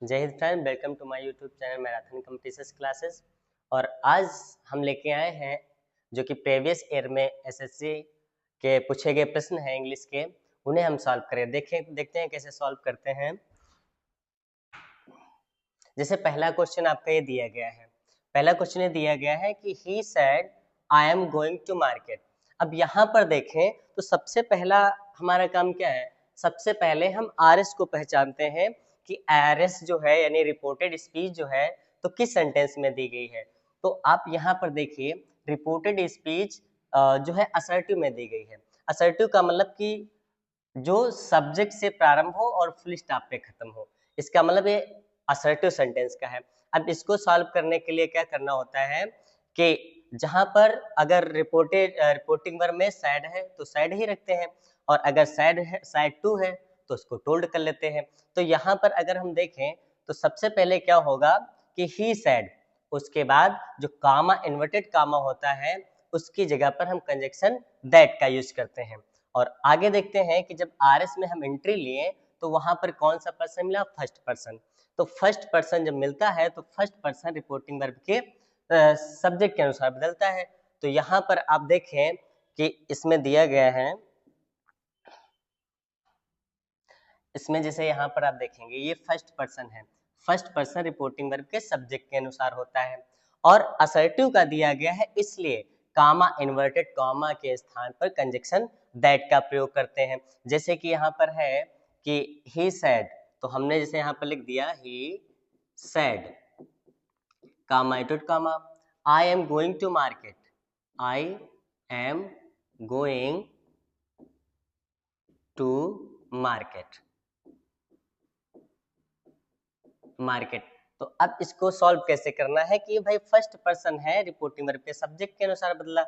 जय हिंद friend, welcome to my YouTube channel marathon competitions classes. और आज हम लेके आए हैं जो कि प्रीवियस ईयर में एसएससी के पूछे गए प्रश्न हैं इंग्लिश के, उन्हें हम सॉल्व करें। देखते हैं कैसे सॉल्व करते हैं। जैसे पहला क्वेश्चन आपका ये दिया गया है, पहला क्वेश्चन ये दिया गया है कि he said I am going to market. अब यहाँ पर देखें तो सबसे पहला हमारा काम क्या है, सबसे पहले हम आरएस को पहचानते हैं कि आरएस जो है यानी रिपोर्टेड स्पीच जो है तो किस सेंटेंस में दी गई है। तो आप यहाँ पर देखिए रिपोर्टेड स्पीच जो है असर्टिव में दी गई है। असर्टिव का मतलब कि जो सब्जेक्ट से प्रारंभ हो और फुल स्टॉप पे खत्म हो, इसका मतलब ये असर्टिव सेंटेंस का है। अब इसको सॉल्व करने के लिए क्या करना होता है कि जहां पर अगर रिपोर्टिंग वर्ब में सैड है तो सैड ही रखते हैं, और अगर सैड है सैड टू है तो उसको टोल्ड कर लेते हैं। तो यहाँ पर अगर हम देखें तो सबसे पहले क्या होगा कि ही सैड, उसके बाद जो कामा इन्वर्टेड कामा होता है उसकी जगह पर हम कंजक्शन दैट का यूज करते हैं। और आगे देखते हैं कि जब आरएस में हम एंट्री लिए तो वहां पर कौन सा पर्सन मिला, फर्स्ट पर्सन। तो फर्स्ट पर्सन जब मिलता है तो फर्स्ट पर्सन रिपोर्टिंग वर्ब के सब्जेक्ट के अनुसार बदलता है। तो यहाँ पर आप देखें कि इसमें दिया गया है, इसमें जैसे यहाँ पर आप देखेंगे ये फर्स्ट पर्सन है, फर्स्ट पर्सन रिपोर्टिंग वर्ब के सब्जेक्ट के अनुसार होता है। और असर्टिव का दिया गया है इसलिए कामा इन्वर्टेड कामा के स्थान पर कंजक्शन दैट का प्रयोग करते हैं। जैसे कि यहाँ पर है कि ही सैड, तो हमने जैसे यहाँ पर लिख दिया he said comma inverted comma I am going to market, I am going to market market. तो अब इसको सॉल्व कैसे करना है कि भाई फर्स्ट पर्सन है रिपोर्टिंग वर्ब के सब्जेक्ट के अनुसार बदला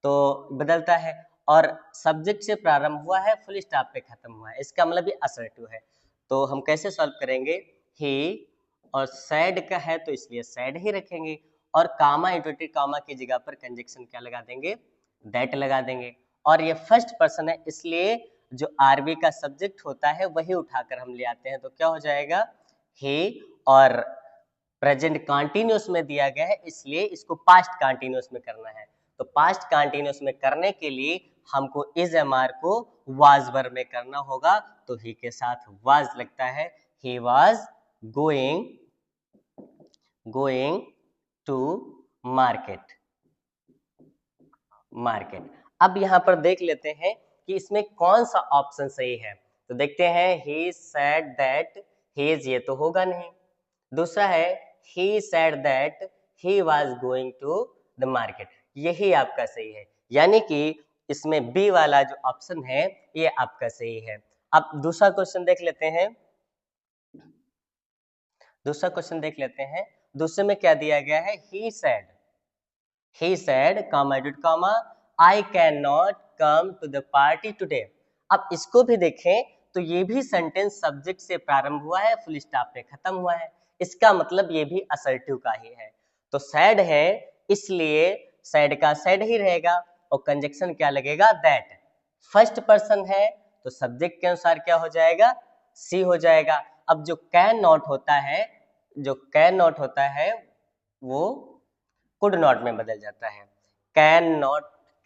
तो बदलता है, और सब्जेक्ट से प्रारंभ हुआ है फुल स्टॉप पे खत्म हुआ है, इसका मतलब ये असर्टिव है। तो हम कैसे सॉल्व करेंगे, ही और सैड का है तो इसलिए सैड ही रखेंगे, और कामा इन्वर्टेड कामा की जगह पर कंजक्शन क्या लगा देंगे, दैट लगा देंगे। और ये फर्स्ट पर्सन है इसलिए जो आरबी का सब्जेक्ट होता है वही उठाकर हम ले आते हैं, तो क्या हो जाएगा ही, और प्रेजेंट कंटीन्यूअस में दिया गया है इसलिए इसको पास्ट कंटीन्यूअस में करना है। तो पास्ट कंटीन्यूअस में करने के लिए हमको इज एमआर को वाज वर्ब में करना होगा, तो ही के साथ वाज लगता है, he was going to market. अब यहाँ पर देख लेते हैं कि इसमें कौन सा ऑप्शन सही है। तो देखते हैं ही सेड दैट हीज, ये तो होगा नहीं। दूसरा है he said that he was going to the market, यही आपका सही है, यानी कि इसमें बी वाला जो ऑप्शन है ये आपका सही है। अब दूसरा क्वेश्चन देख लेते हैं, दूसरे में क्या दिया गया है, ही said comma I cannot come to the party today। अब इसको भी देखें तो ये भी सेंटेंस सब्जेक्ट से प्रारंभ हुआ है फुल स्टॉप पे खत्म हुआ है, इसका मतलब ये भी असर्टिव का ही है। तो सैड है इसलिए सैड का सैड ही रहेगा, और कंजक्शन क्या लगेगा, दैट। फर्स्ट पर्सन है तो सब्जेक्ट के अनुसार क्या हो जाएगा, सी हो जाएगा। अब जो कैन नॉट होता है वो कुड नॉट में बदल जाता है,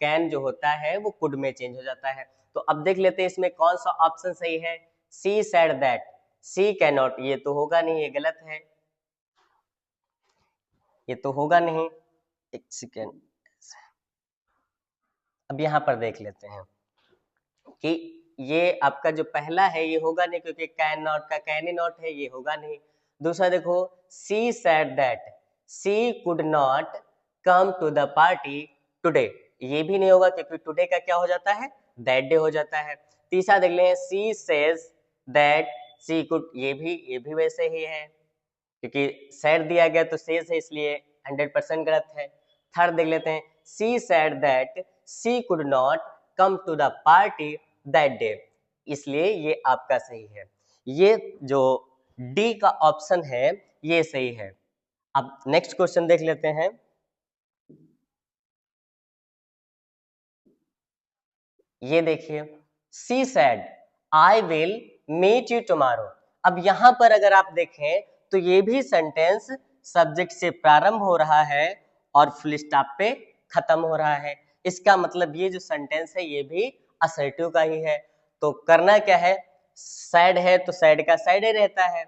कैन जो होता है वो कुड में चेंज हो जाता है। तो अब देख लेते हैं इसमें कौन सा ऑप्शन सही है, she said that, she can not, ये तो होगा नहीं, ये गलत है, ये तो होगा नहीं। एक सेकेंड, अब यहाँ पर देख लेते हैं कि ये आपका जो पहला है ये होगा नहीं, क्योंकि कैन नॉट का कैन ही नॉट है, ये होगा नहीं। दूसरा देखो she said that she could not come to the party today, ये भी नहीं होगा क्योंकि टुडे का क्या हो जाता है, दैट डे हो जाता है। तीसरा देख लें she says that she could, ये भी वैसे ही है, क्योंकि सैड दिया गया तो सेज है इसलिए 100% गलत है। थर्ड देख लेते हैं she said that she could not come to the party that day, इसलिए ये आपका सही है। ये जो डी का ऑप्शन है ये सही है। अब नेक्स्ट क्वेश्चन देख लेते हैं, ये देखिए she said I will meet you tomorrow. अब यहां पर अगर आप देखें तो ये भी सेंटेंस सब्जेक्ट से प्रारंभ हो रहा है और फुल स्टॉप पे खत्म हो रहा है। इसका मतलब ये जो सेंटेंस है ये भी असर्टिव का ही है। तो करना क्या है, सैड है तो सैड का सैड ही रहता है,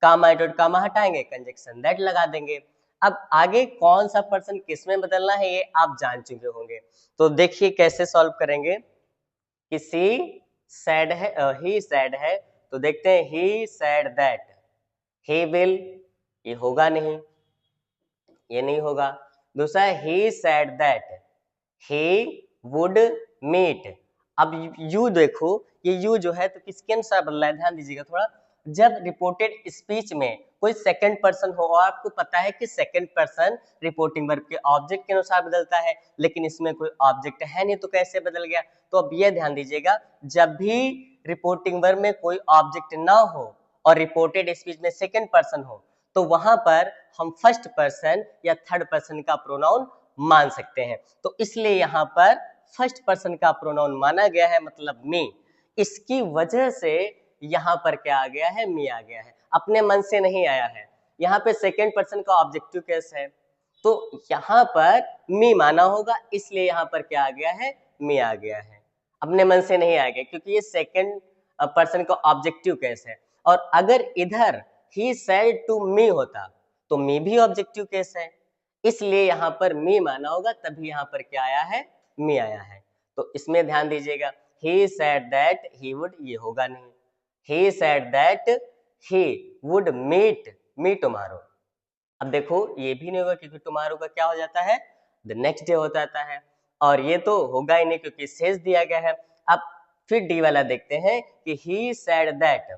कामा डॉट कामा हटाएंगे, कंजक्शन दैट लगा देंगे। अब आगे कौन सा पर्सन किस में बदलना है ये आप जान चुके होंगे। तो देखिए कैसे सॉल्व करेंगे कि सी सैड है, ही सैड है, तो देखते हैं he said that he will, ये होगा नहीं, ये नहीं होगा। दूसरा he said that he would meet. अब यू देखो, ये यू जो है तो किसके अनुसार बदला है, ध्यान दीजिएगा थोड़ा। जब रिपोर्टेड स्पीच में कोई सेकंड पर्सन हो और आपको पता है कि सेकंड पर्सन रिपोर्टिंग वर्ब के ऑब्जेक्ट के अनुसार बदलता है, लेकिन इसमें कोई ऑब्जेक्ट है नहीं तो कैसे बदल गया। तो अब ये ध्यान दीजिएगा, जब भी रिपोर्टिंग वर्ब में कोई ऑब्जेक्ट ना हो और रिपोर्टेड स्पीच में सेकंड पर्सन हो, तो वहां पर हम फर्स्ट पर्सन या थर्ड पर्सन का प्रोनाउन मान सकते हैं। तो इसलिए यहाँ पर फर्स्ट पर्सन का प्रोनाउन माना गया है, मतलब मी। इसकी वजह से यहाँ पर क्या आ गया है, मी आ गया है, अपने मन से नहीं आया है। यहाँ पे सेकंड पर्सन का ऑब्जेक्टिव केस है, तो यहाँ पर मी माना होगा, इसलिए यहाँ पर क्या आ गया है, मी आ गया है, अपने मन से नहीं आ गया, क्योंकि ये सेकंड पर्सन का ऑब्जेक्टिव केस है। और अगर इधर ही सेड टू मी होता तो मी भी ऑब्जेक्टिव केस है, इसलिए यहाँ पर मी माना होगा, तभी यहाँ पर क्या आया है, मी आया है। तो इसमें ध्यान दीजिएगा, he said that he would, ये होगा नहीं, he said that he would meet me tomorrow। अब देखो ये भी नहीं होगा, क्योंकि tomorrow का क्या हो जाता है, the next day हो जाता है, और ये तो होगा ही नहीं क्योंकि says दिया गया है। अब फिर डी वाला देखते हैं कि he said that।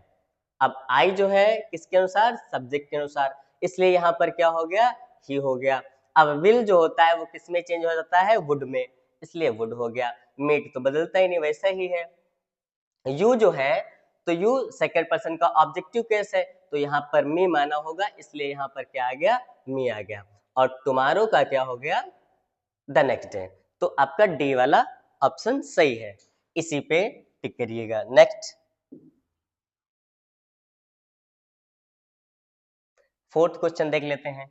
अब आई जो है किसके अनुसार, सब्जेक्ट के अनुसार, इसलिए यहाँ पर क्या हो गया, ही हो गया। अब विल जो होता है वो किस में चेंज हो जाता है, वुड में, इसलिए वुड हो गया। मीट तो बदलता ही नहीं, वैसा ही है। यू जो है तो यू सेकंड पर्सन का ऑब्जेक्टिव केस है, तो यहाँ पर मी माना होगा, इसलिए यहाँ पर क्या आ गया, मी आ गया। और टुमारो का क्या हो गया, द नेक्स्ट डे। तो आपका डी वाला ऑप्शन सही है, इसी पे टिक करिएगा। नेक्स्ट फोर्थ क्वेश्चन देख लेते हैं।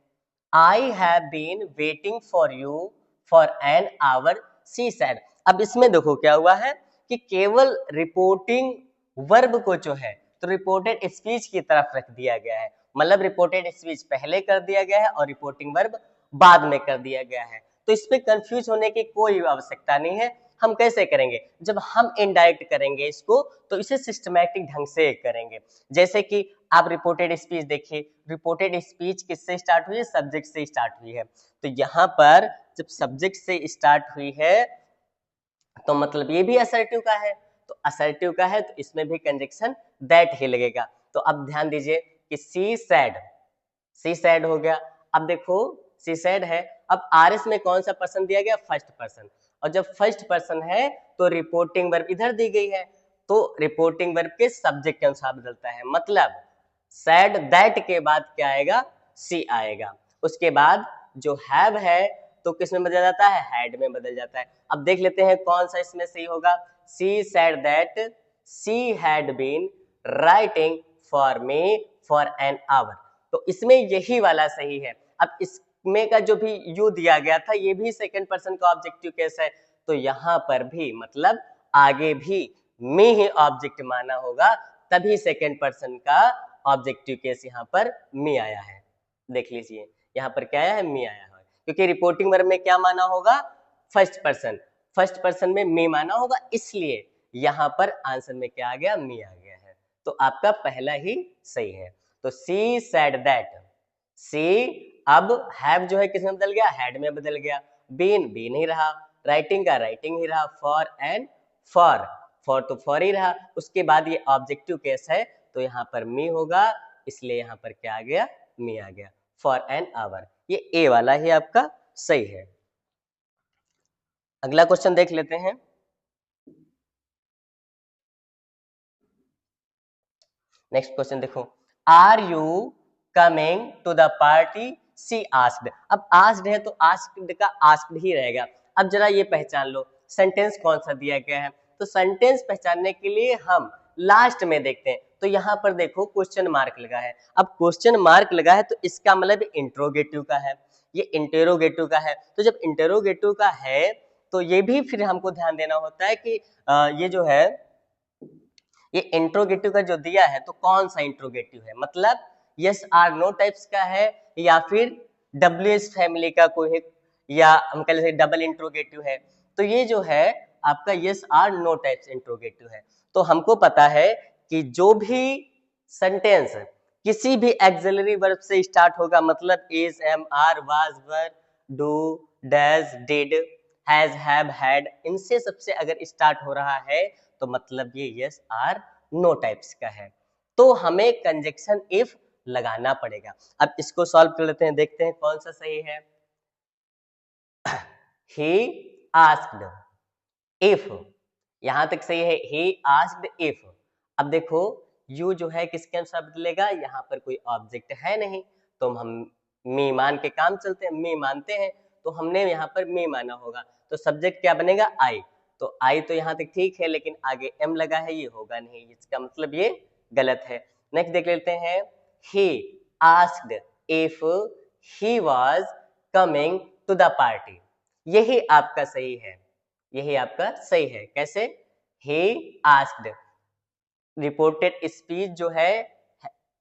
I have been waiting for you for an hour, she said. अब इसमें देखो क्या हुआ है कि केवल रिपोर्टिंग वर्ब को जो है तो रिपोर्टेड स्पीच की तरफ रख दिया गया है, मतलब रिपोर्टेड स्पीच पहले कर दिया गया है और रिपोर्टिंग वर्ब बाद में कर दिया गया है। तो इस पे कंफ्यूज होने की कोई आवश्यकता नहीं है। हम कैसे करेंगे, जब हम इनडायरेक्ट करेंगे इसको तो इसे सिस्टमैटिक ढंग से करेंगे। जैसे कि आप रिपोर्टेड स्पीच देखिए, रिपोर्टेड स्पीच किससे स्टार्ट हुई है, सब्जेक्ट से स्टार्ट हुई है। तो यहाँ पर जब सब्जेक्ट से स्टार्ट हुई है तो मतलब ये भी असर्टिव का है, तो असर्टिव का है तो इसमें भी कंजक्शन दैट ही लगेगा। तो अब ध्यान दीजिए कि सी सैड हो गया। अब देखो सी सैड है, अब आरएस में कौन सा पर्सन दिया गया, फर्स्ट पर्सन, और जब फर्स्ट पर्सन है तो रिपोर्टिंग वर्ब इधर दी गई है, तो रिपोर्टिंग वर्ब के सब्जेक्ट के अनुसार बदलता है, मतलब सैड दैट के बाद क्या आएगा, सी आएगा। उसके बाद जो हैव है तो किस में बदल जाता है, हैड में बदल जाता है। अब देख लेते हैं कौन सा इसमें सही होगा। She said that she had been writing for me for an hour, तो इसमें यही वाला सही है। अब इसमें का जो भी यू दिया गया था ये भी सेकंड पर्सन का ऑब्जेक्टिव केस है, तो यहाँ पर भी मतलब आगे भी मी ही ऑब्जेक्ट माना होगा, तभी सेकंड पर्सन का ऑब्जेक्टिव केस यहाँ पर मी आया है। देख लीजिए यहाँ पर क्या आया है, मी आया है, क्योंकि रिपोर्टिंग वर्ब में क्या माना होगा, फर्स्ट पर्सन में मी माना होगा, इसलिए यहाँ पर आंसर में क्या आ गया, मी आ गया है। तो आपका पहला ही सही है। तो सी सैड दैट, सी अब हैव जो है किस में बदल गया, हैड में बदल गया, बीन बी नहीं रहा, राइटिंग का राइटिंग ही रहा, फॉर एंड फॉर तो फॉर ही रहा। उसके बाद ये ऑब्जेक्टिव केस है तो यहाँ पर मी होगा, इसलिए यहाँ पर क्या आ गया, मी आ गया, फॉर एन आवर। ये ए वाला ही आपका सही है। अगला क्वेश्चन देख लेते हैं। नेक्स्ट क्वेश्चन देखो, are you coming to the party, she asked. अब आस्क्ड है तो आस्क्ड का आस्क्ड ही रहेगा। अब जरा ये पहचान लो सेंटेंस कौन सा दिया गया है, तो सेंटेंस पहचानने के लिए हम लास्ट में देखते हैं, तो यहाँ पर देखो क्वेश्चन मार्क लगा है। अब क्वेश्चन मार्क लगा है तो इसका मतलब इंट्रोगेटिव का है, ये इंटेरोगेटिव का है। तो जब इंटेरोगेटिव का है तो ये भी फिर हमको ध्यान देना होता है कि ये जो है ये इंट्रोगेटिव का जो दिया है तो कौन सा इंट्रोगेटिव है, मतलब यस आर नो टाइप्स का है या फिर WH फैमिली का कोई है, या हम कह लेते डबल इंट्रोगेटिव है। तो ये जो है आपका yes or no types interrogative है। तो हमको पता है कि जो भी सेंटेंस किसी भी एक्सिलरी वर्ब से स्टार्ट होगा, मतलब is, am, are, was, were, do, does, did, has, have, had, इनसे सबसे अगर स्टार्ट हो रहा है तो मतलब ये यस आर नो टाइप्स का है। तो हमें कंजक्शन इफ लगाना पड़ेगा। अब इसको सॉल्व कर लेते हैं, देखते हैं कौन सा सही है। he asked if, यहां तक सही है, he asked if। अब देखो यू जो है किसके अनुसार बदलेगा, यहाँ पर कोई ऑब्जेक्ट है नहीं तो हम मी मान के काम चलते हैं, मी मानते हैं तो हमने यहाँ पर मी माना होगा। तो सब्जेक्ट क्या बनेगा, आई। तो आई तो यहाँ तक ठीक है, लेकिन आगे एम लगा है, ये होगा नहीं, इसका मतलब ये गलत है। नेक्स्ट देख लेते हैं, he asked if he was coming to the party। यही आपका सही है, यही आपका सही है। कैसे, he asked, रिपोर्टेड स्पीच जो है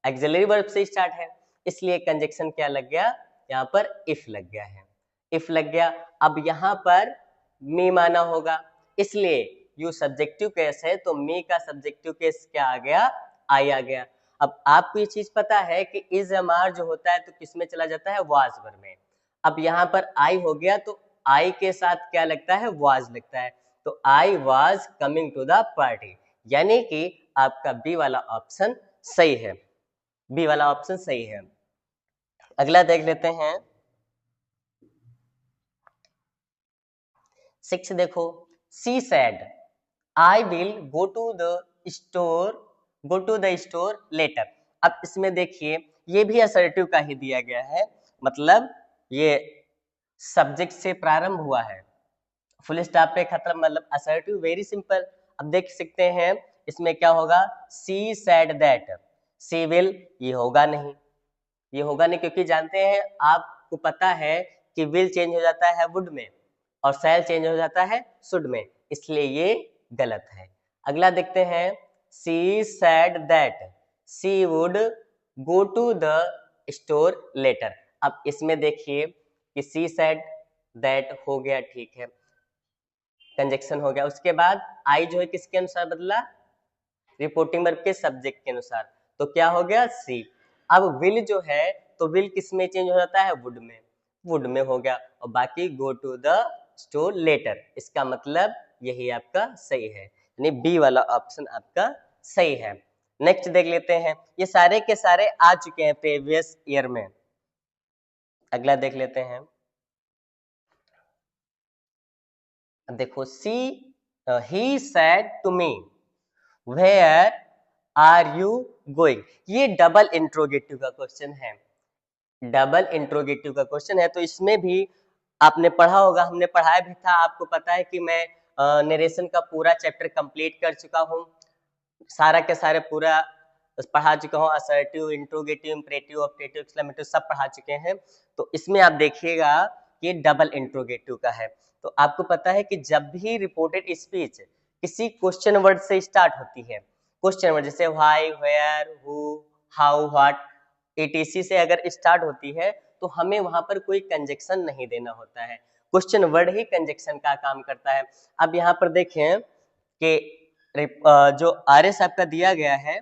एक्सिलरी वर्ब से स्टार्ट है, इसलिए कंजक्शन क्या लग गया, यहाँ पर इफ लग गया है, इफ लग गया। अब यहाँ पर मी माना होगा, इसलिए यू सब्जेक्टिव केस है तो मी का सब्जेक्टिव केस क्या आ गया, आई आ गया। अब आपको ये चीज पता है कि इज एम आर जो होता है तो किस में चला जाता है, वाज वर्ब में। अब यहाँ पर आई हो गया तो आई के साथ क्या लगता है, वाज लगता है। तो I was coming to the party, यानी कि आपका बी वाला ऑप्शन सही है, बी वाला ऑप्शन सही है। अगला देख लेते हैं 6, देखो, she said I will go to the store later. अब इसमें देखिए ये भी असर्टिव का ही दिया गया है, मतलब ये सब्जेक्ट से प्रारंभ हुआ है, फुल स्टॉप पे खत्म, मतलब असर्टिव, वेरी सिंपल। अब देख सकते हैं इसमें क्या होगा, she said that, she will, ये होगा नहीं, ये होगा नहीं, क्योंकि जानते हैं आपको पता है कि विल चेंज हो जाता है वुड में और शैल चेंज हो जाता है शुड में, इसलिए ये गलत है। अगला देखते हैं, she said that she would go to the store later. अब इसमें देखिए कि सी सेड दैट हो गया, ठीक है, कंजक्शन हो गया। उसके बाद आई जो है किसके अनुसार बदला, रिपोर्टिंग वर्ब के सब्जेक्ट के अनुसार, तो क्या हो गया, सी। अब विल जो है तो विल किस में चेंज हो जाता है, वुड में, वुड में हो गया, और बाकी go to the store later, इसका मतलब यही आपका सही है, यानी बी वाला ऑप्शन आपका सही है। नेक्स्ट देख लेते हैं, ये सारे के सारे आ चुके हैं प्रीवियस ईयर में। अगला देख लेते हैं, देखो, she he said to me where are you going, ये डबल इंट्रोगेटिव का क्वेश्चन है, डबल इंट्रोगेटिव का क्वेश्चन है। तो इसमें भी आपने पढ़ा होगा, हमने पढ़ाया भी था, आपको पता है कि मैं नरेशन का पूरा चैप्टर कंप्लीट कर चुका हूँ, सारा के सारे पूरा पढ़ा चुका हूँ, assertive, interrogative, imperative, optative, exclamative सब पढ़ा चुके हैं। तो इसमें आप देखिएगा कि डबल इंट्रोगेटिव का है। तो आपको पता है कि जब भी रिपोर्टेड स्पीच किसी क्वेश्चन वर्ड से स्टार्ट होती है, क्वेश्चन वर्ड जैसे why, where, who, how, what, etc से अगर स्टार्ट होती है तो हमें वहां पर कोई कंजक्शन नहीं देना होता है, क्वेश्चन वर्ड ही कंजक्शन का काम करता है। अब यहाँ पर देखें कि जो RS आपका दिया गया है,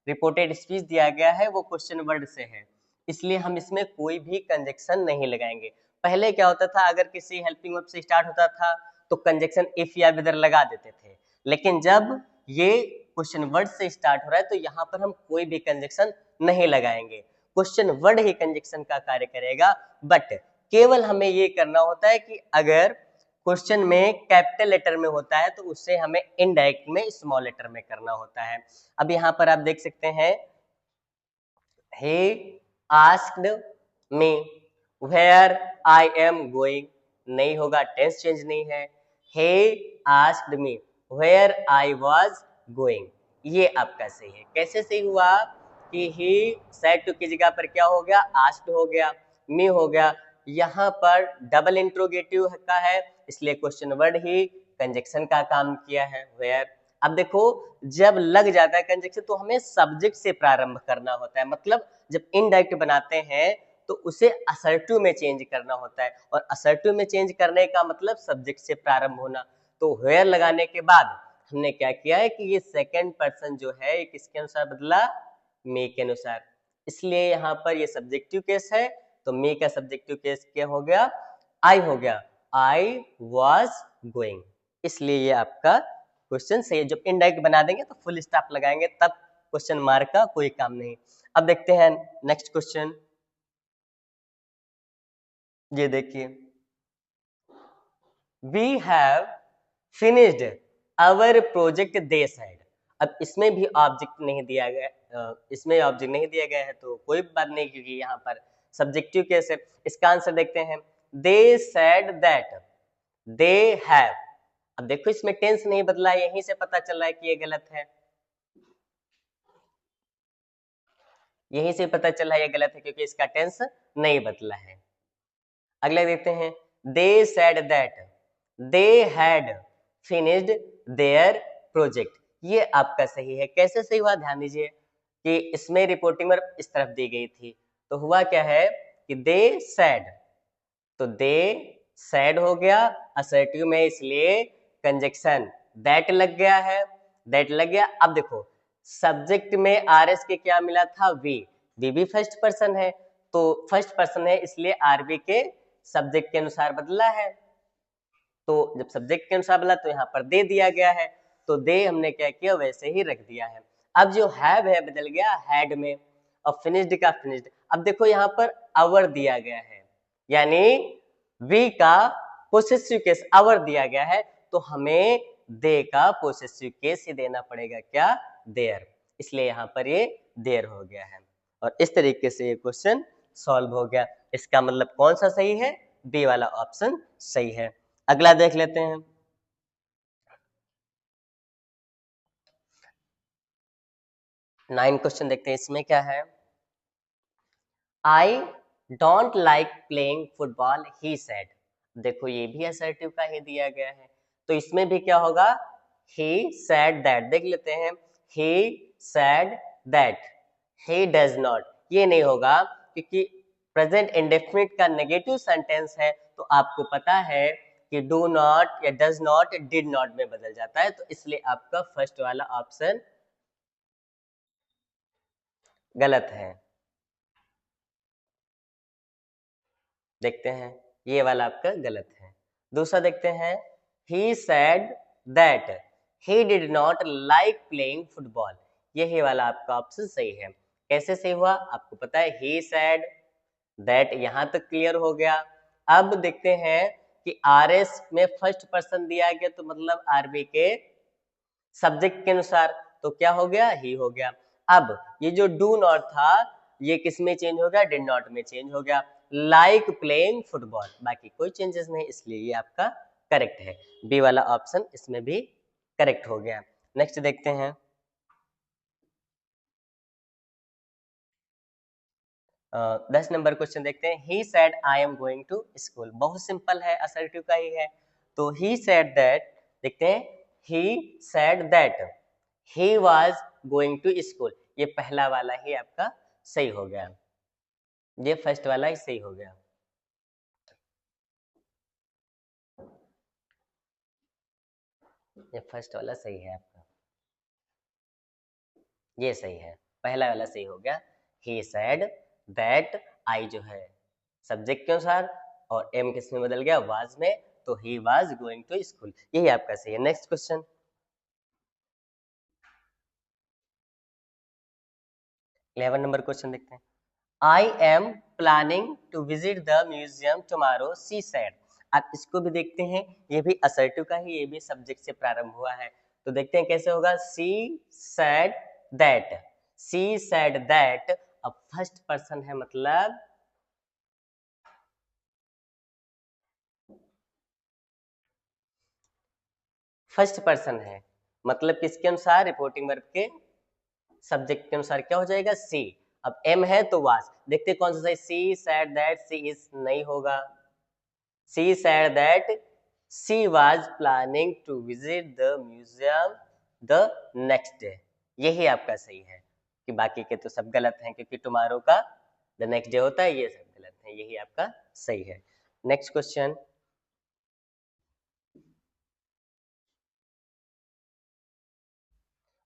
रिपोर्टेड स्पीच दिया गया है, वो क्वेश्चन वर्ड से है, इसलिए हम इसमें कोई भी कंजक्शन नहीं लगाएंगे। पहले क्या होता था, अगर किसी हेल्पिंग वर्ब से स्टार्ट होता था तो कंजक्शन इफ या विदर लगा देते थे, लेकिन जब ये क्वेश्चन वर्ड से स्टार्ट हो रहा है तो यहाँ पर हम कोई भी कंजक्शन नहीं लगाएंगे, क्वेश्चन वर्ड ही कंजक्शन का कार्य करेगा। बट केवल हमें ये करना होता है कि अगर क्वेश्चन में कैपिटल लेटर में होता है तो उससे हमें इनडायरेक्ट में स्मॉल लेटर में करना होता है। अब यहाँ पर आप देख सकते हैं, he asked me where I am going, नहीं होगा, टेंस चेंज नहीं है, he asked me where I was going, ये आपका सही है। कैसे सही हुआ कि ही सैड टू की जगह पर क्या हो गया, आस्क्ड हो गया, मी हो गया, यहाँ पर डबल इंट्रोगेटिव का है इसलिए क्वेश्चन वर्ड ही कंजक्शन का काम किया है वेयर। अब देखो जब लग जाता है कंजक्शन तो हमें सब्जेक्ट से प्रारंभ करना होता है, मतलब जब इनडायरेक्ट बनाते हैं तो उसे असर्टिव में चेंज करना होता है, और असर्टिव में चेंज करने का मतलब सब्जेक्ट से प्रारंभ होना। तो वेयर लगाने के बाद हमने क्या किया है कि ये सेकंड पर्सन जो है ये किसके अनुसार बदला, मे के अनुसार, इसलिए यहाँ पर ये सब्जेक्टिव केस है तो मे का सब्जेक्टिव केस क्या हो गया, आई हो गया, आई वॉज गोइंग, इसलिए ये आपका क्वेश्चन सही है। जब इनडायरेक्ट बना देंगे तो फुल स्टॉप लगाएंगे तब क्वेश्चन मार्क का कोई काम नहीं। अब देखते हैं नेक्स्ट क्वेश्चन, ये देखिए, we have finished our project the side. अब इसमें भी ऑब्जेक्ट नहीं दिया गया, इसमें ऑब्जेक्ट नहीं दिया गया है तो कोई बात नहीं क्योंकि यहाँ पर सब्जेक्टिव केस है। इसका आंसर देखते हैं, दे सेड दैट दे हैव। अब देखो इसमें टेंस नहीं बदला, यहीं से पता चल रहा है कि ये गलत है, यहीं से पता चल रहा है ये गलत है क्योंकि इसका टेंस नहीं बदला है। अगला देखते हैं, दे said that they had finished there project. ये आपका सही है। कैसे सही हुआ, ध्यान दीजिए कि इसमें रिपोर्टिंग वर्ब इस तरफ दी गई थी तो हुआ क्या है कि दे सैड, तो दे सैड हो गया असर्टिव में, इसलिए कंजक्शन दैट लग गया है, दैट लग गया। अब देखो सब्जेक्ट में आरएस के क्या मिला था, वी, वी भी फर्स्ट पर्सन है तो फर्स्ट पर्सन है इसलिए आरबी के सब्जेक्ट के अनुसार बदला है, तो जब सब्जेक्ट के अनुसार बदला तो यहाँ पर दे दिया गया है तो दे हमने क्या किया वैसे ही रख दिया है। अब जो हैव है बदल गया हैड में, और फिनिश्ड का फिनिश्ड। अब देखो यहाँ पर आवर दिया गया है यानी वी का पोसेसिव केस आवर दिया गया है तो हमें दे का पोसेसिव केस ही देना पड़ेगा, क्या, देयर, इसलिए यहाँ पर ये देयर हो गया है। और इस तरीके से ये क्वेश्चन सॉल्व हो गया। इसका मतलब कौन सा सही है, बी वाला ऑप्शन सही है। अगला देख लेते हैं, 9 क्वेश्चन देखते हैं, इसमें क्या है, I don't like playing football he said. देखो ये भी असर्टिव का ही दिया गया है तो इसमें भी क्या होगा, ही सेड दैट। देख लेते हैं, he said that he does not, ये नहीं होगा क्योंकि प्रेजेंट इंडेफिनिट का नेगेटिव सेंटेंस है तो आपको पता है कि डू नॉट या डज नॉट डिड नॉट में बदल जाता है, तो इसलिए आपका फर्स्ट वाला ऑप्शन गलत है। देखते हैं, ये वाला आपका गलत है। दूसरा देखते हैं, he said that he did not like playing football. यही वाला आपका ऑप्शन सही है। कैसे सही हुआ, आपको पता है, ही सेड दैट, यहां तक क्लियर हो गया। अब देखते हैं कि आर एस में फर्स्ट पर्सन दिया गया तो मतलब आरबी के सब्जेक्ट के अनुसार, तो क्या हो गया, ही हो गया। अब ये जो डू नॉट था ये किस में चेंज हो गया, डिड नॉट में चेंज हो गया। लाइक प्लेइंग फुटबॉल, बाकी कोई चेंजेस नहीं, इसलिए ये आपका करेक्ट है। बी वाला ऑप्शन इसमें भी करेक्ट हो गया। नेक्स्ट देखते हैं, 10 नंबर क्वेश्चन देखते हैं, he said I am going to school. बहुत सिंपल है, असर्टिव का ही है तो ही सेड दैट, देखते हैं, he said that he was going to school. ये पहला वाला ही आपका सही हो गया, ये फर्स्ट वाला ही सही हो गया। ये फर्स्ट वाला सही है आपका, ये सही है, पहला वाला सही हो गया। ही सेड दैट, आई जो है सब्जेक्ट के अनुसार और एम किस में बदल गया, वाज में, तो he was going to school, यही आपका सही है। नेक्स्ट क्वेश्चन, 11 नंबर क्वेश्चन देखते हैं, I am planning to visit the museum tomorrow she said. आप इसको भी देखते हैं, ये भी असर्टिव का ही, ये भी सब्जेक्ट से प्रारंभ हुआ है तो देखते हैं कैसे होगा, she said that, C said that. अब फर्स्ट पर्सन है मतलब फर्स्ट पर्सन है मतलब किसके अनुसार, रिपोर्टिंग वर्ब के सब्जेक्ट के अनुसार क्या हो जाएगा, सी। अब एम है तो वाज, देखते कौन सा सही, she said that she is नहीं होगा, she said that she was planning to visit the museum the next day, यही आपका सही है, कि बाकी के तो सब गलत हैं, क्योंकि टुमारो का द नेक्स्ट डे होता है, ये सब गलत है, यही आपका सही है। नेक्स्ट क्वेश्चन,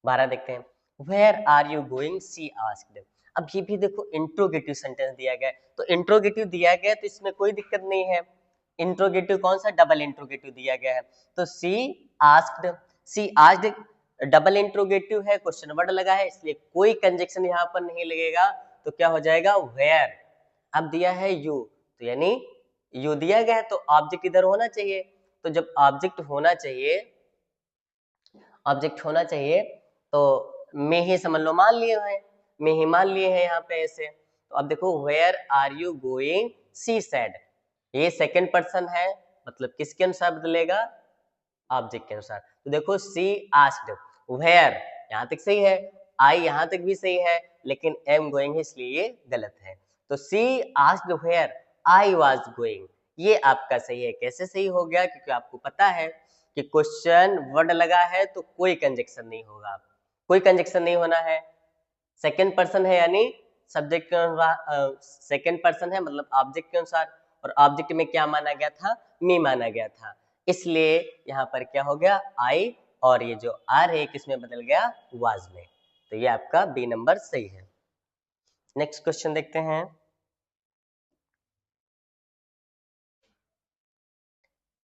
12 देखते हैं, where are you going she asked. अब ये भी देखो इंट्रोगेटिव सेंटेंस दिया गया है, तो इंट्रोगेटिव दिया गया है तो इसमें कोई दिक्कत नहीं है। इंट्रोगेटिव कौन सा, डबल इंट्रोगेटिव दिया गया है, तो she asked, C asked double interrogative है, क्वेश्चन वर्ड लगा है, इसलिए कोई कंजक्शन यहाँ पर नहीं लगेगा, तो क्या हो जाएगा, वेयर। अब दिया है यू, तो यानी यू दिया गया है तो ऑब्जेक्ट इधर होना चाहिए, तो जब ऑब्जेक्ट होना चाहिए, ऑब्जेक्ट होना चाहिए तो में ही समझ लो मान लिए हैं, में ही मान लिए हैं यहाँ पे ऐसे। तो अब देखो where are you going she said, ये सेकंड पर्सन है, मतलब किसके अनुसार बदलेगा, ऑब्जेक्ट के अनुसार। तो देखो सी आस्क्ड, वेयर यहाँ तक सही है, आई यहाँ तक भी सही है, लेकिन एम गोइंग है इसलिए ये गलत है। तो she asked where I was going, ये आपका सही है। कैसे सही हो गया, क्योंकि आपको पता है कि क्वेश्चन वर्ड लगा है तो कोई कंजक्शन नहीं होगा, कोई कंजक्शन नहीं होना है, सेकंड पर्सन है यानी सब्जेक्ट के अनुसार, सेकंड पर्सन है मतलब ऑब्जेक्ट के अनुसार, और ऑब्जेक्ट में क्या माना गया था, मी माना गया था, इसलिए यहाँ पर क्या हो गया, आई, और ये जो आर है किसमें बदल गया, वाज में। तो ये आपका बी नंबर सही है। नेक्स्ट क्वेश्चन देखते हैं,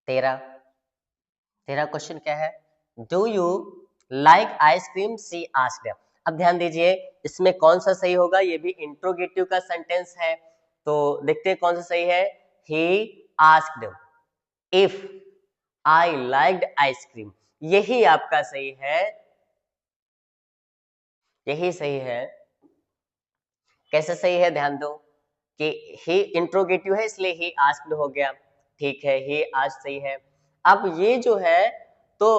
13 क्वेश्चन क्या है, do you like ice cream she asked. अब ध्यान दीजिए इसमें कौन सा सही होगा, ये भी इंट्रोगेटिव का सेंटेंस है, तो देखते हैं कौन सा सही है, ही asked if I liked ice cream, यही आपका सही है, यही सही है। कैसे सही है, ध्यान दो कि ही इंट्रोगेटिव है इसलिए ही आस्क्ड हो गया, ठीक है, ही आज सही है। अब ये जो है तो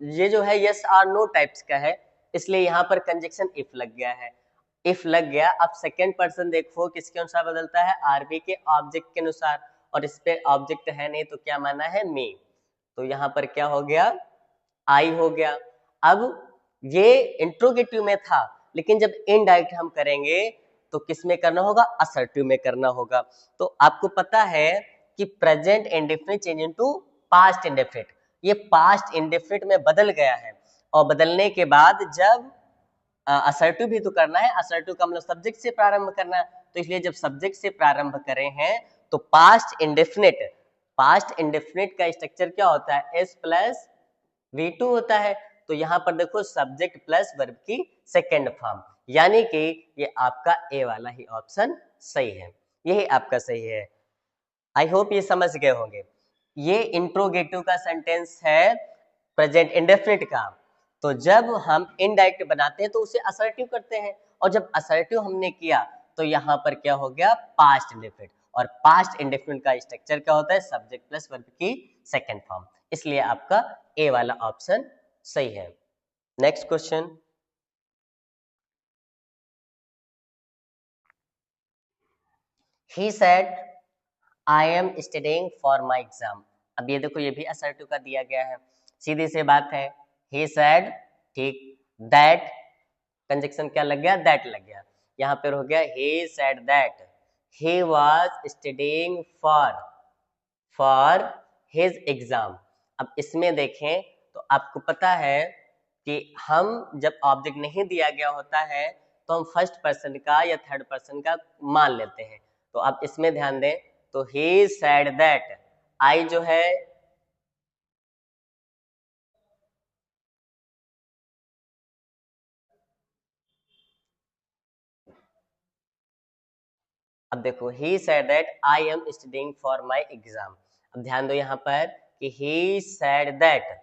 ये जो है यस आर नो टाइप्स का है, इसलिए यहाँ पर कंजक्शन इफ लग गया है, इफ लग गया। अब सेकेंड पर्सन देखो किसके अनुसार बदलता है, आरबी के ऑब्जेक्ट के अनुसार, और इस पे ऑब्जेक्ट है नहीं तो क्या माना है, मी, तो यहाँ पर क्या हो गया, आई हो गया। अब ये इंट्रोगेटिव में था, लेकिन जब इनडायरेक्ट हम करेंगे तो किस में करना होगा, असर्टिव में करना होगा। तो आपको पता है कि present indefinite change into past indefinite, ये पास्ट इंडेफिनिट में बदल गया है, और बदलने के बाद जब असर्टिव भी तो करना है, असर्टिव का मतलब सब्जेक्ट से प्रारंभ करना है, तो इसलिए जब सब्जेक्ट से प्रारंभ करे हैं तो पास्ट इंडेफिनिट, पास्ट इंडेफिनिट का स्ट्रक्चर क्या होता है, एस प्लस V2 होता है। तो यहाँ पर देखो सब्जेक्ट प्लस वर्ब की सेकेंड फॉर्म, यानी कि ये आपका ए वाला ही ऑप्शन सही है, यही आपका सही है। आई होप ये समझ गए होंगे। ये इंट्रोगेटिव का सेंटेंस है प्रेजेंट इंडेफिनिट का, तो जब हम इनडायरेक्ट बनाते हैं तो उसे असर्टिव करते हैं, और जब असर्टिव हमने किया तो यहाँ पर क्या हो गया, पास्ट इंडेफिनिट, और पास्ट इंडेफिनिट का स्ट्रक्चर क्या होता है, सब्जेक्ट प्लस वर्ब की सेकेंड फॉर्म, इसलिए आपका ए वाला ऑप्शन सही है। Next question, he said I M studying for my exam. अब ये देखो ये भी असर्टिव का दिया गया है, सीधी सी बात है, ही सेड, ठीक, दैट कंजक्शन क्या लग गया, दैट लग गया, यहाँ पर हो गया ही said that he was studying for his exam. अब इसमें देखें तो आपको पता है कि हम जब ऑब्जेक्ट नहीं दिया गया होता है तो हम फर्स्ट पर्सन का या थर्ड पर्सन का मान लेते हैं, तो आप इसमें ध्यान दें, तो ही सेड दैट, आई जो है अब देखो ही said that I am studying for my exam. अब ध्यान दो यहाँ पर कि he said that,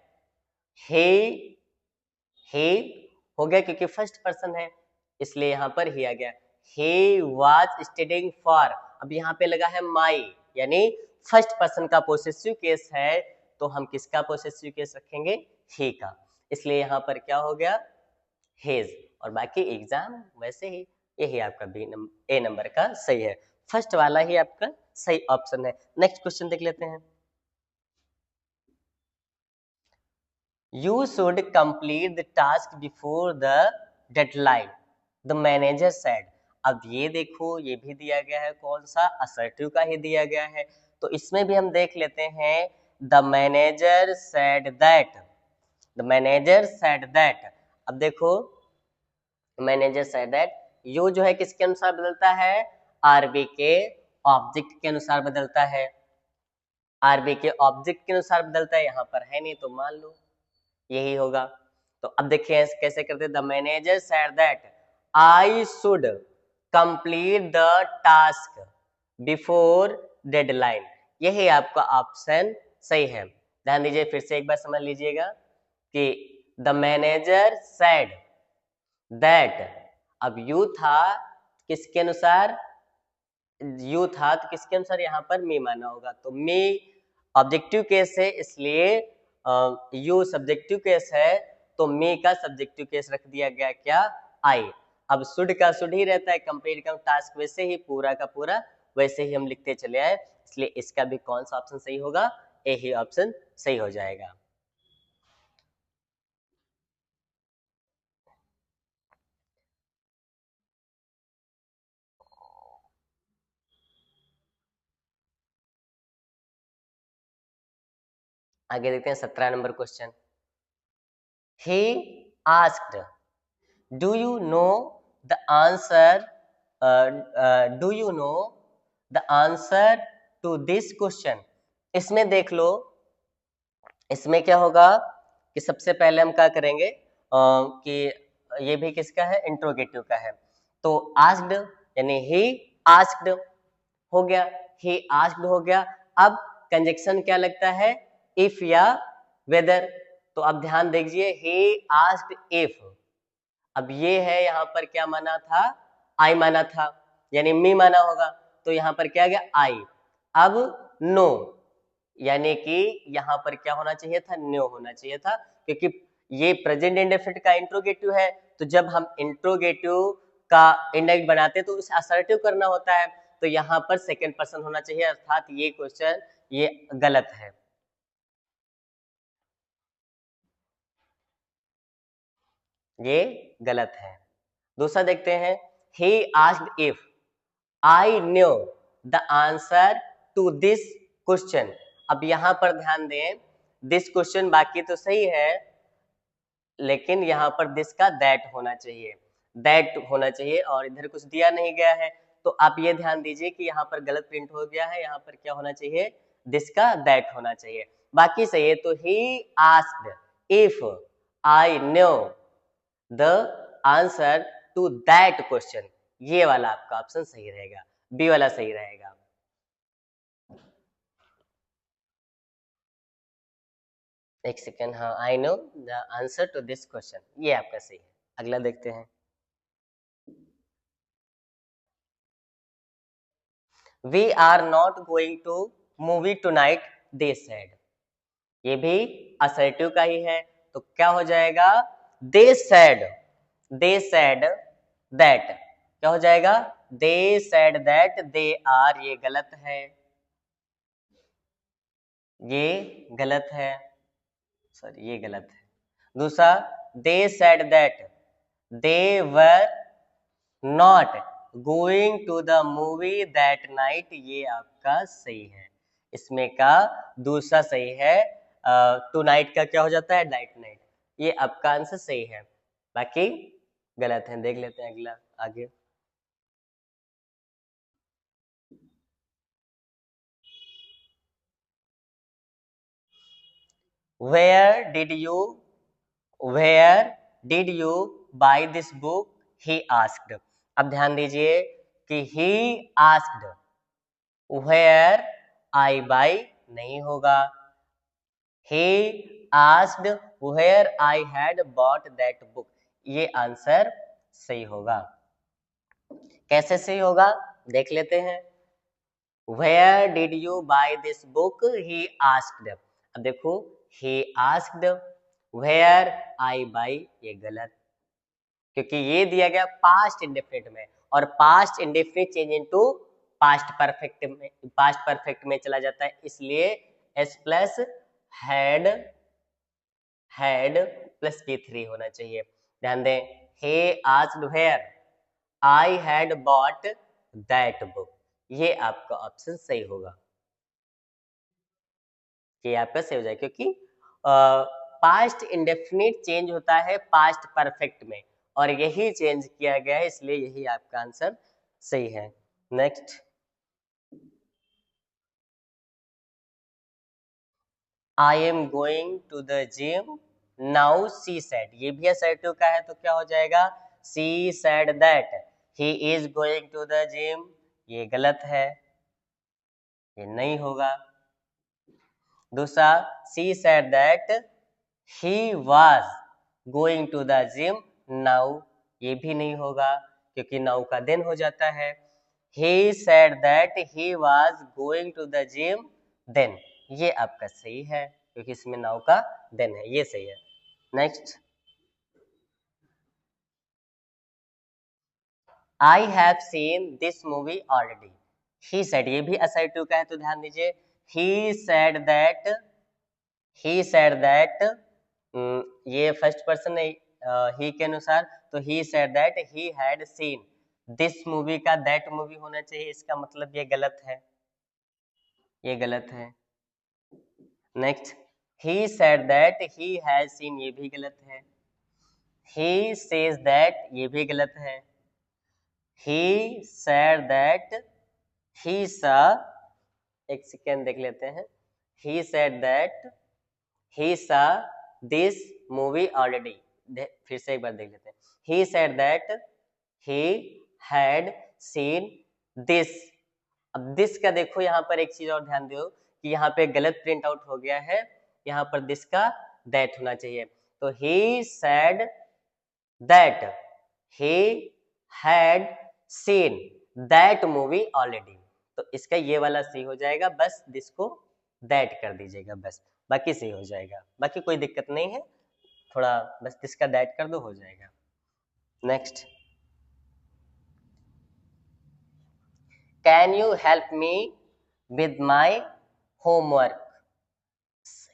he he हो गया क्योंकि फर्स्ट पर्सन है इसलिए यहाँ पर ही आ गया, he was studying for, अब यहाँ पे लगा है my, यानी फर्स्ट पर्सन का पोसेसिव केस है, तो हम किसका पोसेसिव केस रखेंगे, he का। इसलिए यहाँ पर क्या हो गया, हेज। और बाकी एग्जाम वैसे ही, यही आपका ए नंबर का सही है। फर्स्ट वाला ही आपका सही ऑप्शन है। नेक्स्ट क्वेश्चन देख लेते हैं। You should complete the task before the deadline, the manager said. अब ये देखो, ये भी दिया गया है, कौन सा, असर्टिव का ही दिया गया है। तो इसमें भी हम देख लेते हैं, the manager said that, the manager said that। अब देखो, manager said that, यू जो है किसके अनुसार बदलता है, आरबी के ऑब्जेक्ट के अनुसार बदलता है। आरबी के ऑब्जेक्ट के अनुसार बदलता है, यहाँ पर है नहीं तो मान लो यही होगा। तो अब देखिए कैसे करते, the manager said that I should complete the task before deadline. यही आपका ऑप्शन सही है। ध्यान दीजिए, फिर से एक बार समझ लीजिएगा कि द मैनेजर सेड दैट, अब यू था किसके अनुसार, यू था तो किसके अनुसार, यहाँ पर मी माना होगा, तो मी ऑब्जेक्टिव केस है, इसलिए यू सब्जेक्टिव केस है, तो मी का सब्जेक्टिव केस रख दिया गया क्या, आई। अब शुड का शुड ही रहता है, कंप्लीट का टास्क वैसे ही पूरा का पूरा वैसे ही हम लिखते चले आए, इसलिए इसका भी कौन सा ऑप्शन सही होगा, ए ही ऑप्शन सही हो जाएगा। आगे देखते हैं 17 number question. He asked, do you know the answer, do you know the answer to this question? इसमें देख लो, इसमें क्या होगा कि सबसे पहले हम क्या करेंगे, कि ये भी किसका है, इंट्रोगेटिव का है। तो आस्क्ड यानी ही आस्क्ड हो गया, ही आस्क्ड हो गया। अब कंजक्शन क्या लगता है, इफ या वेदर। तो अब ध्यान दीजिए, ही आस्क्ड इफ, अब ये है यहाँ पर क्या माना था, आई माना था, यानी मी माना होगा, तो यहाँ पर क्या गया, आई। अब नो, यानी कि यहाँ पर क्या होना चाहिए था, नो होना चाहिए था, क्योंकि ये प्रेजेंट इंडेफिनिट का इंट्रोगेटिव है। तो जब हम इंट्रोगेटिव का इंडेक्स बनाते तो उसे असर्टिव करना होता है, तो यहाँ पर सेकंड पर्सन होना चाहिए, अर्थात ये क्वेश्चन ये गलत है। ये गलत है। दूसरा देखते हैं, he asked if I knew the answer to this question। अब यहां पर ध्यान दें, this question बाकी तो सही है, लेकिन यहाँ पर दिस का दैट होना चाहिए, दैट होना चाहिए, और इधर कुछ दिया नहीं गया है। तो आप ये ध्यान दीजिए कि यहाँ पर गलत प्रिंट हो गया है, यहाँ पर क्या होना चाहिए, दिस का दैट होना चाहिए। बाकी सही है। तो he asked if I knew the answer to that question, ये वाला आपका ऑप्शन सही रहेगा, बी वाला सही रहेगा। एक सेकेंड, हाँ, I know the answer to this question, ये आपका सही है। अगला देखते हैं, we are not going to movie tonight they said. ये भी असर्टिव का ही है, तो क्या हो जाएगा, they said, they said that, क्या हो जाएगा, they said that they are, ये गलत है, ये गलत है, सॉरी ये गलत है। दूसरा, they said that they were not going to the movie that night, ये आपका सही है। इसमें का दूसरा सही है, टू नाइट का क्या हो जाता है, नाइट नाइट, ये आपका आंसर सही है, बाकी गलत है। देख लेते हैं अगला आगे। Where did you buy this book? He asked। अब ध्यान दीजिए कि he asked, where I buy नहीं होगा, he asked where I had bought that book, ये आंसर सही होगा। कैसे सही होगा, देख लेते हैं। Where did you buy this book? He asked। अब देखो, he asked where I buy, ये गलत, क्योंकि ये दिया गया पास्ट इंडेफिनिट में, और past indefinite change into past perfect में चला जाता है, इसलिए S plus had plus P3 होना चाहिए। ध्यान दें, he asked where I had bought that book, ये आपका ऑप्शन सही होगा, ये आपका सही हो जाएगा, क्योंकि पास्ट इंडेफिनिट चेंज होता है पास्ट परफेक्ट में, और यही चेंज किया गया है, इसलिए यही आपका आंसर सही है। Next, I am going to the gym now she said, ये भी असर्टिव का है, तो क्या हो जाएगा, she said that he is going to the gym, ये गलत है, ये नहीं होगा। दूसरा, she said that he was going to the gym now, ये भी नहीं होगा, क्योंकि नाउ का देन हो जाता है। He said that he was going to the gym then, ये आपका सही है, क्योंकि इसमें नाउ का देन है, ये सही है। Next, I have seen this movie already, he said, ये भी असर्टिव का है, तो ध्यान दीजिए, ही सेड दैट ये फर्स्ट पर्सन है ही के अनुसार, तो he said that he had seen this movie का दैट मूवी होना चाहिए, इसका मतलब ये गलत है, ये गलत है। Next, he said that he has seen, ये भी गलत है। ही सेज दैट, ये भी गलत है। ही सेड दैट ही सा, एक सेकेंड देख लेते हैं, ही सेड दैट ही सा दिस मूवी ऑलरेडी, फिर से एक बार देख लेते हैं, he said that he had seen this. अब दिस का देखो, यहाँ पर एक चीज और ध्यान दो कि यहाँ पे गलत प्रिंट आउट हो गया है, यहाँ पर दिस का दैट होना चाहिए, तो he said that he had seen that movie already, तो इसका ये वाला सही हो जाएगा, बस दिस को दैट कर दीजिएगा, बस बाकी सही हो जाएगा, बाकी कोई दिक्कत नहीं है, थोड़ा बस दिस का दैट कर दो, हो जाएगा। Next, can you help me with my homework,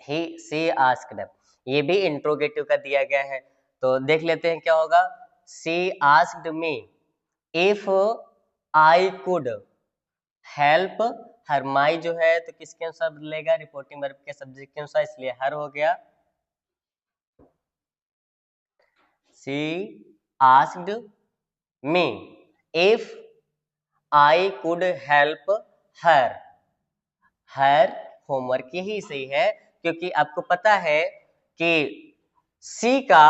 he she asked, ये भी इंट्रोगेटिव का दिया गया है, तो देख लेते हैं क्या होगा। She asked me if I could help her, my जो है तो किसके अनुसार बदलेगा, रिपोर्टिंग वर्ब के सब्जेक्ट के अनुसार, इसलिए हर हो गया। She asked me if I could help her, her homework, यही सही है, क्योंकि आपको पता है कि सी का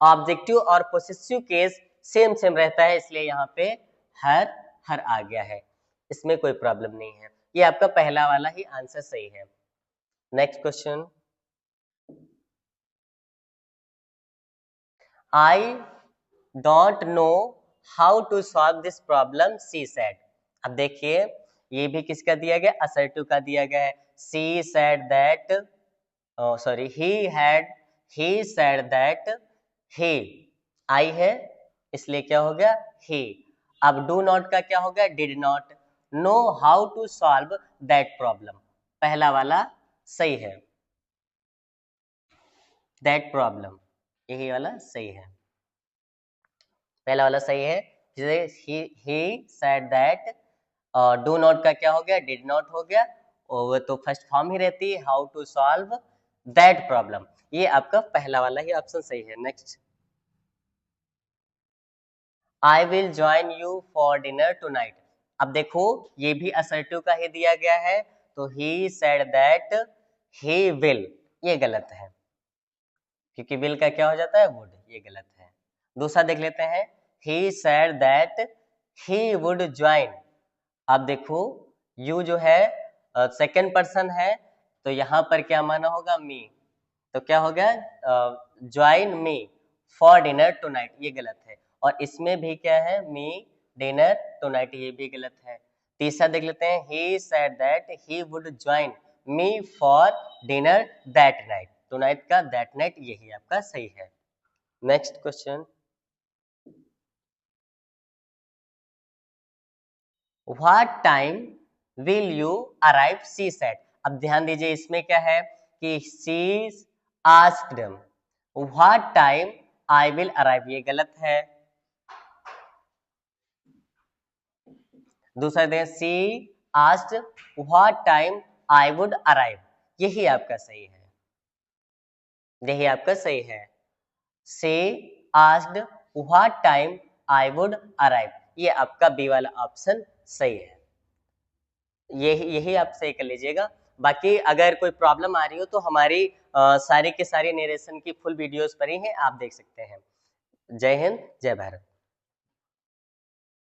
ऑब्जेक्टिव और पोसेसिव केस सेम सेम रहता है, इसलिए यहाँ पे हर आ गया है, इसमें कोई प्रॉब्लम नहीं है, ये आपका पहला वाला ही आंसर सही है। Next question, I don't know how to solve this problem, she said. अब देखिए, ये भी किसका दिया गया, असर्टिव का दिया गया है। She said that, sorry, he said that he, आई है इसलिए क्या हो गया, ही। अब डू नॉट का क्या हो गया, did not know how to solve that problem, पहला वाला सही है, दैट प्रॉब्लम, यही वाला सही है, पहला वाला सही है। जैसे ही सेड दैट, डू नॉट का क्या हो गया, डिड नॉट हो गया, और वो तो फर्स्ट फॉर्म ही रहती है, how to solve that problem, ये आपका पहला वाला ही ऑप्शन सही है। Next, I will join you for dinner tonight. अब देखो, ये भी असर्टिव का ही दिया गया है, तो he said that he will, ये गलत है, क्योंकि विल का क्या हो जाता है, वुड, ये गलत है। दूसरा देख लेते हैं, he said that he would join. अब देखो, यू जो है सेकंड पर्सन है, तो यहाँ पर क्या माना होगा, मी, तो क्या हो गया, join me for dinner tonight, ये गलत है, और इसमें भी क्या है, मी डिनर टुनाइट, ये भी गलत है। तीसरा देख लेते हैं, he said that he would join me for dinner that night, tonight का दैट नाइट यही आपका सही है। Next question, what time will you arrive, she said. अब ध्यान दीजिए इसमें क्या है कि she asked what time I will arrive, ये गलत है। दूसरा दें she asked what time I would arrive, यही आपका सही है, यही आपका सही है। She asked what time I would arrive, ये आपका बी वाला ऑप्शन सही है, यही आप सही कर लीजिएगा। बाकी अगर कोई प्रॉब्लम आ रही हो तो हमारी सारी के सारी नरेशन की फुल वीडियोस पड़ी हैं, आप देख सकते हैं। जय हिंद, जय भारत।